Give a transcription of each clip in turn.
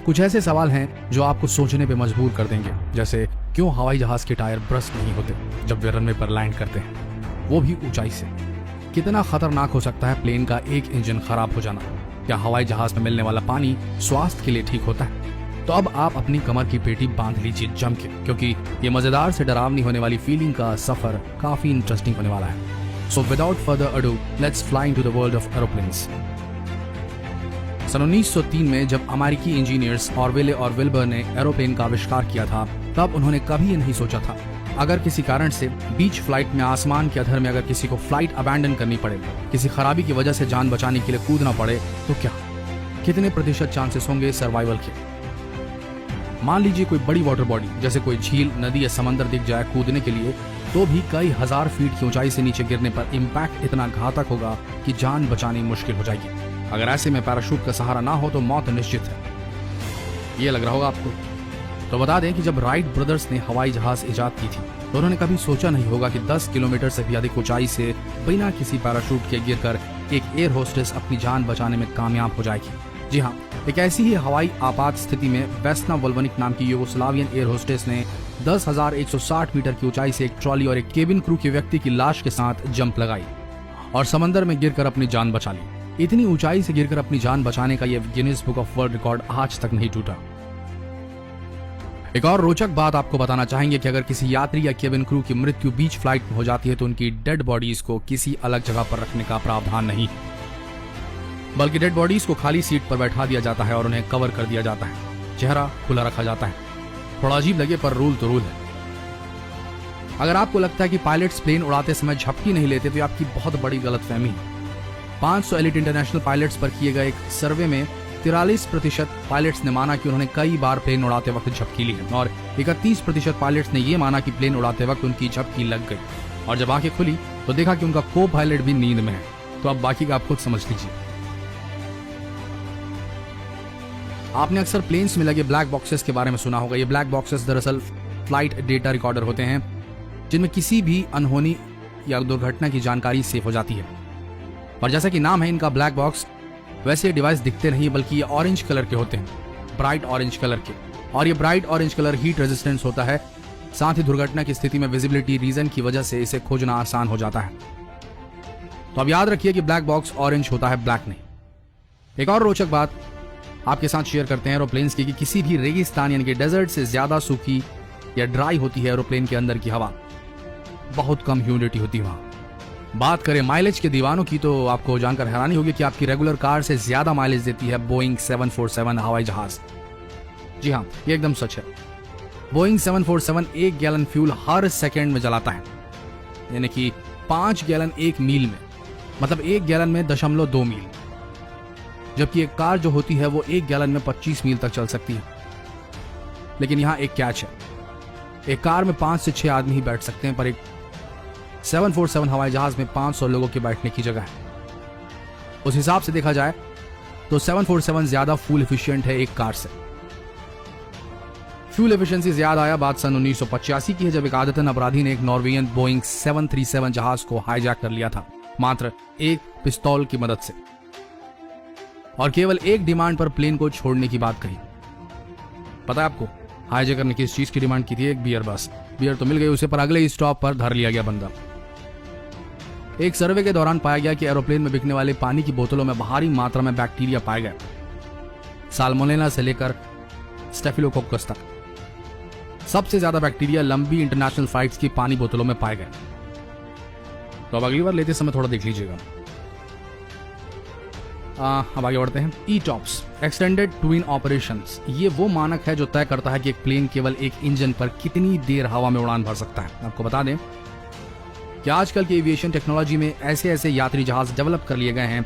कुछ ऐसे सवाल हैं जो आपको सोचने पे मजबूर कर देंगे, जैसे क्यों हवाई जहाज के टायर ब्रस्ट नहीं होते जब वे रनवे पर लैंड करते हैं, वो भी ऊंचाई से। कितना खतरनाक हो सकता है प्लेन का एक इंजन खराब हो जाना। क्या हवाई जहाज में मिलने वाला पानी स्वास्थ्य के लिए ठीक होता है? तो अब आप अपनी कमर की पेटी बांध लीजिए जम के, क्योंकि ये मजेदार से डरावनी होने वाली फीलिंग का सफर काफी इंटरेस्टिंग होने वाला है। So without further ado, let's fly into the world of aeroplanes. सन 1903 में जब अमेरिकी इंजीनियर्स ऑरवेले और विल्बर ने एरोप्लेन का आविष्कार किया था, तब उन्होंने कभी ये नहीं सोचा था अगर किसी कारण से बीच फ्लाइट में आसमान के अधर में अगर किसी को फ्लाइट अबैंडन करनी पड़े, किसी खराबी की वजह से जान बचाने के लिए कूदना पड़े, तो क्या कितने प्रतिशत चांसेस होंगे सर्वाइवल के? मान लीजिए कोई बड़ी वाटर बॉडी जैसे कोई झील, नदी या समंदर दिख जाए कूदने के लिए, तो भी कई हजार फीट की ऊंचाई से नीचे गिरने पर इम्पैक्ट इतना घातक होगा कि जान बचानी मुश्किल हो जाएगी। अगर ऐसे में पैराशूट का सहारा ना हो तो मौत निश्चित है। ये लग रहा होगा आपको। तो बता दें कि जब राइट ब्रदर्स ने हवाई जहाज इजाद की थी, तो उन्होंने कभी सोचा नहीं होगा कि 10 किलोमीटर से भी अधिक ऊंचाई से बिना किसी पैराशूट के गिरकर एक एयर होस्टेस अपनी जान बचाने में कामयाब हो जाएगी। जी हाँ, एक ऐसी ही हवाई आपात स्थिति में वेस्ना वोल्वनिक नाम की यूगोस्लावियन एयर होस्टेस ने 10,160 मीटर की ऊंचाई से एक ट्रॉली और एक केबिन क्रू के व्यक्ति की लाश के साथ जंप लगाई और समंदर में गिरकर अपनी जान बचा ली। इतनी ऊंचाई से गिरकर अपनी जान बचाने का यह Guinness book of world record आज तक नहीं टूटा। एक और रोचक बात आपको बताना चाहेंगे कि अगर किसी यात्री या केबिन क्रू की मृत्यु बीच फ्लाइट में हो जाती है तो उनकी डेड बॉडीज को किसी अलग जगह पर रखने का प्रावधान नहीं, बल्कि डेड बॉडीज को खाली सीट पर बैठा दिया जाता है और उन्हें कवर कर दिया जाता है। चेहरा खुला रखा जाता है। थोड़ा अजीब लगे पर रूल तो रूल है। अगर आपको लगता है कि पायलट्स प्लेन उड़ाते समय झपकी नहीं लेते तो आपकी बहुत बड़ी गलतफहमी है। 500 एलिट इंटरनेशनल पायलट्स पर किए गए एक सर्वे में 43% पायलट्स ने माना कि उन्होंने कई बार प्लेन उड़ाते वक्त झपकी ली है और 31% पायलट्स ने यह माना कि प्लेन उड़ाते वक्त उनकी झपकी लग गई और जब आंखें खुली तो देखा कि उनका को पायलट भी नींद में है। तो अब बाकी का आप खुद समझ लीजिए। आपने अक्सर प्लेन्स में लगे ब्लैक बॉक्सेस के बारे में सुना होगा। ये ब्लैक बॉक्सेस दरअसल फ्लाइट डेटा रिकॉर्डर होते हैं, जिनमें किसी भी अनहोनी या दुर्घटना की जानकारी सेव हो जाती है। और जैसा कि नाम है इनका ब्लैक बॉक्स, वैसे ये डिवाइस दिखते नहीं बल्कि ये ऑरेंज कलर के होते हैं, ब्राइट ऑरेंज कलर के। और ये bright orange colour heat resistance होता है। साथ ही दुर्घटना की स्थिति में विजिबिलिटी रीजन की वजह से इसे खोजना आसान हो जाता है। तो अब याद रखिए कि ब्लैक बॉक्स ऑरेंज होता है, ब्लैक नहीं। एक और रोचक बात आपके साथ शेयर करते हैं एरोप्लेन्स की कि किसी भी रेगिस्तान यानी कि डेजर्ट से ज्यादा सूखी या ड्राई होती है एरोप्लेन के अंदर की हवा। बहुत कम ह्यूमिडिटी होती है वहां। बात करें माइलेज के दीवानों की तो आपको जानकर हैरानी होगी कि आपकी रेगुलर कार से ज्यादा माइलेज देती है बोइंग 747 हवाई जहाज। जी हाँ, ये एकदम सच है। बोइंग 747 1 गैलन फ्यूल हर सेकेंड में जलाता है, यानी कि 5 गैलन 1 मील में, मतलब 1 गैलन में 0.2 मील। जबकि एक कार जो होती है वो 1 गैलन में 25 मील तक चल सकती है। लेकिन यहां एक कैच है, एक कार में 5 से 6 आदमी ही बैठ सकते हैं, पर एक 747 हवाई जहाज में 500 लोगों के बैठने की जगह है। उस हिसाब से देखा जाए तो 747 ज्यादा फ्यूल एफिशिएंट है एक कार से। फ्यूल एफिशिएंसी से याद आया, बात सन 1985 की है, जब एक आदतन अपराधी ने एक नॉर्वेजियन बोइंग 737 जहाज को हाईजैक कर लिया था, मात्र एक पिस्तौल की मदद से, और केवल एक डिमांड पर प्लेन को छोड़ने की बात कही। पता है आपको हाईजैकर ने किस चीज की डिमांड की थी? एक बियर। बस बियर तो मिल गई उसे, पर अगले ही स्टॉप पर धर लिया गया बंदा। एक सर्वे के दौरान पाया गया कि एरोप्लेन में बिकने वाले पानी की बोतलों में भारी मात्रा में बैक्टीरिया पाए गए, साल्मोनेला से लेकर स्टेफिलोकोकस तक। सबसे ज्यादा बैक्टीरिया लंबी इंटरनेशनल फ्लाइट्स की पानी बोतलों में पाए गए। तो अब अगली बार लेते समय थोड़ा देख लीजिएगा। अब आगे बढ़ते हैं। ETOPS, एक्सटेंडेड ट्विन ऑपरेशंस, ये वो मानक है जो तय करता है कि एक प्लेन केवल एक इंजन पर कितनी देर हवा में उड़ान भर सकता है। आपको बता दें कि आजकल की एविएशन टेक्नोलॉजी में ऐसे ऐसे यात्री जहाज डेवलप कर लिए गए हैं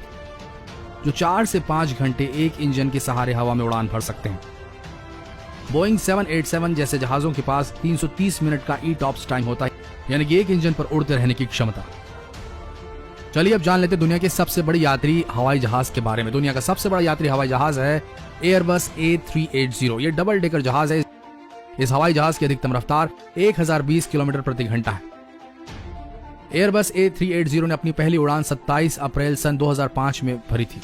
जो 4 से 5 घंटे एक इंजन के सहारे हवा में उड़ान भर सकते हैं। बोइंग 787 जैसे जहाजों के पास 330 मिनट का ETOPS टाइम होता है, यानी कि एक इंजन पर उड़ते रहने की क्षमता। चलिए अब जान लेते दुनिया के सबसे बड़ी यात्री हवाई जहाज के बारे में। दुनिया का सबसे बड़ा यात्री हवाई जहाज है एयरबस A380। ये डबल डेकर जहाज है। इस हवाई जहाज की अधिकतम रफ्तार 1020 किलोमीटर प्रति घंटा है। एयरबस A380 ने अपनी पहली उड़ान 27 अप्रैल सन 2005 में भरी थी।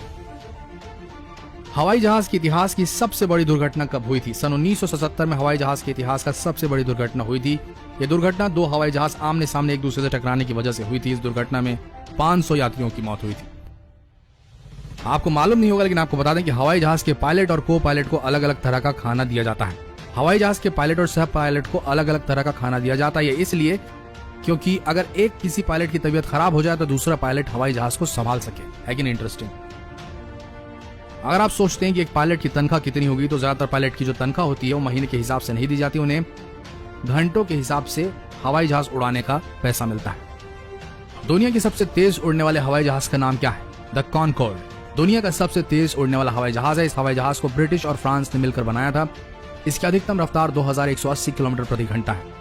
हवाई जहाज के इतिहास की सबसे बड़ी दुर्घटना कब हुई थी? सन 1977 में हवाई जहाज के इतिहास का सबसे बड़ी दुर्घटना हुई थी। यह दुर्घटना दो हवाई जहाज आमने सामने एक दूसरे से टकराने की वजह से हुई थी। इस दुर्घटना में 500 यात्रियों की मौत हुई थी। आपको मालूम नहीं होगा, लेकिन आपको बता दें कि हवाई जहाज के पायलट और को पायलट को अलग अलग तरह का खाना दिया जाता है। हवाई जहाज के पायलट और सह पायलट को अलग अलग तरह का खाना दिया जाता है, इसलिए क्योंकि अगर एक किसी पायलट की तबीयत खराब हो जाए तो दूसरा पायलट हवाई जहाज को संभाल सके। है कि नहीं इंटरेस्टिंग? अगर आप सोचते हैं कि एक पायलट की तनख्वाह कितनी होगी, तो ज्यादातर पायलट की जो तनख्वाह होती है वो महीने के हिसाब से नहीं दी जाती, उन्हें घंटों के हिसाब से हवाई जहाज उड़ाने का पैसा मिलता है। दुनिया की सबसे तेज उड़ने वाले हवाई जहाज का नाम क्या है? द कॉनकॉर्ड दुनिया का सबसे तेज उड़ने वाला हवाई जहाज है। इस हवाई जहाज को ब्रिटिश और फ्रांस ने मिलकर बनाया था। इसकी अधिकतम रफ्तार 2180 किलोमीटर प्रति घंटा है।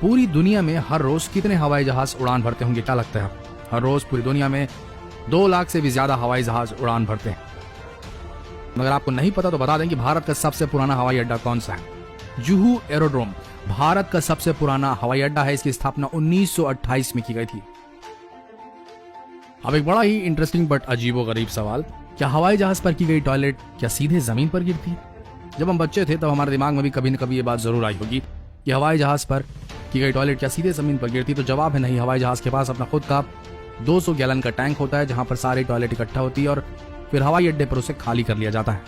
पूरी दुनिया में हर रोज कितने हवाई जहाज उड़ान भरते होंगे, क्या लगता है? हर रोज पूरी दुनिया में 2 लाख से भी ज्यादा हवाई जहाज उड़ान भरते हैं। अगर आपको नहीं पता तो बता दें कि भारत का सबसे पुराना हवाई अड्डा कौन सा है? जुहू एरोड्रोम भारत का सबसे पुराना हवाई अड्डा है। इसकी स्थापना 1928 में की गई थी। अब एक बड़ा ही इंटरेस्टिंग बट अजीबोगरीब सवाल, क्या हवाई जहाज पर की गई टॉयलेट क्या सीधे जमीन पर गिरती? जब हम बच्चे थे तब हमारे दिमाग में भी कभी न कभी ये बात जरूर आई होगी कि हवाई जहाज पर की गई टॉयलेट क्या सीधे जमीन पर गिरती? तो जवाब है नहीं। हवाई जहाज के पास अपना खुद का 200 गैलन का टैंक होता है, जहां पर सारी टॉयलेट इकट्ठा होती है और फिर हवाई अड्डे पर उसे खाली कर लिया जाता है।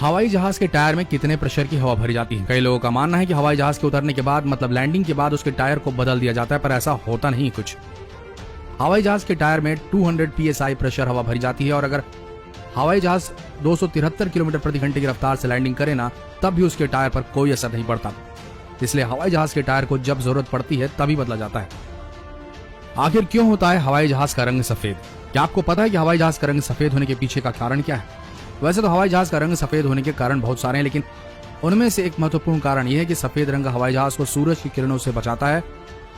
हवाई जहाज के टायर में कितने प्रेशर की हवा भरी जाती है? कई लोगों का मानना है कि हवाई जहाज के उतरने के बाद मतलब लैंडिंग के बाद उसके टायर को बदल दिया जाता है, पर ऐसा होता नहीं कुछ। हवाई जहाज के टायर में 200 psi प्रेशर हवा भरी जाती है और अगर हवाई जहाज 273 किलोमीटर प्रति घंटे की रफ्तार से लैंडिंग करे ना, तब भी उसके टायर पर कोई असर नहीं पड़ता। इसलिए हवाई जहाज के टायर को जब जरूरत पड़ती है तभी बदला जाता है। आखिर क्यों होता है हवाई जहाज का रंग सफेद? क्या आपको पता है कि हवाई जहाज का रंग सफेद होने के पीछे का कारण क्या है? वैसे तो हवाई जहाज का रंग सफेद होने के कारण बहुत सारे हैं, लेकिन उनमें से एक महत्वपूर्ण कारण यह है कि सफेद रंग हवाई जहाज को सूरज की किरणों से बचाता है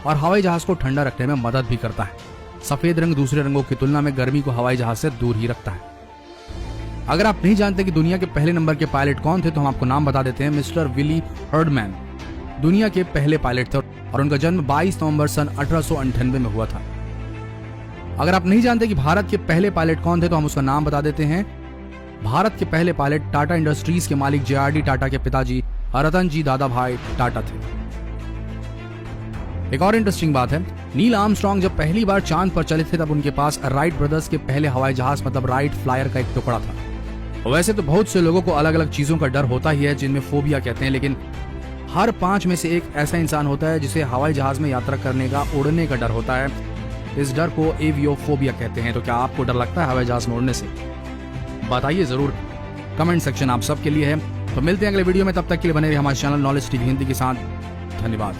और हवाई जहाज को ठंडा रखने में मदद भी करता है। सफेद रंग दूसरे रंगों की तुलना में गर्मी को हवाई जहाज से दूर ही रखता है। अगर आप नहीं जानते कि दुनिया के पहले नंबर के पायलट कौन थे, तो हम आपको नाम बता देते हैं। मिस्टर विली हर्डमैन दुनिया के पहले पायलट थे और उनका जन्म 22 नवंबर सन 1898 में हुआ था। अगर आप नहीं जानते कि भारत के पहले पायलट कौन थे, तो हम उसका नाम बता देते हैं। भारत के पहले पायलट टाटा इंडस्ट्रीज के मालिक JRD टाटा के पिताजी रतन जी दादाभाई टाटा थे। एक और इंटरेस्टिंग बात है, नील आर्मस्ट्रांग जब पहली बार चांद पर चले थे तब उनके पास राइट ब्रदर्स के पहले हवाई जहाज मतलब राइट फ्लायर का एक टुकड़ा था। वैसे तो बहुत से लोगों को अलग अलग चीजों का डर होता ही है, जिनमें फोबिया कहते हैं, लेकिन हर 5 में से एक ऐसा इंसान होता है जिसे हवाई जहाज में यात्रा करने का, उड़ने का डर होता है। इस डर को एवियोफोबिया कहते हैं। तो क्या आपको डर लगता है हवाई जहाज में उड़ने से? बताइए जरूर, कमेंट सेक्शन आप सबके लिए है। तो मिलते हैं अगले वीडियो में, तब तक के लिए बने रहिए हमारे चैनल नॉलेज टीवी हिंदी के साथ। धन्यवाद।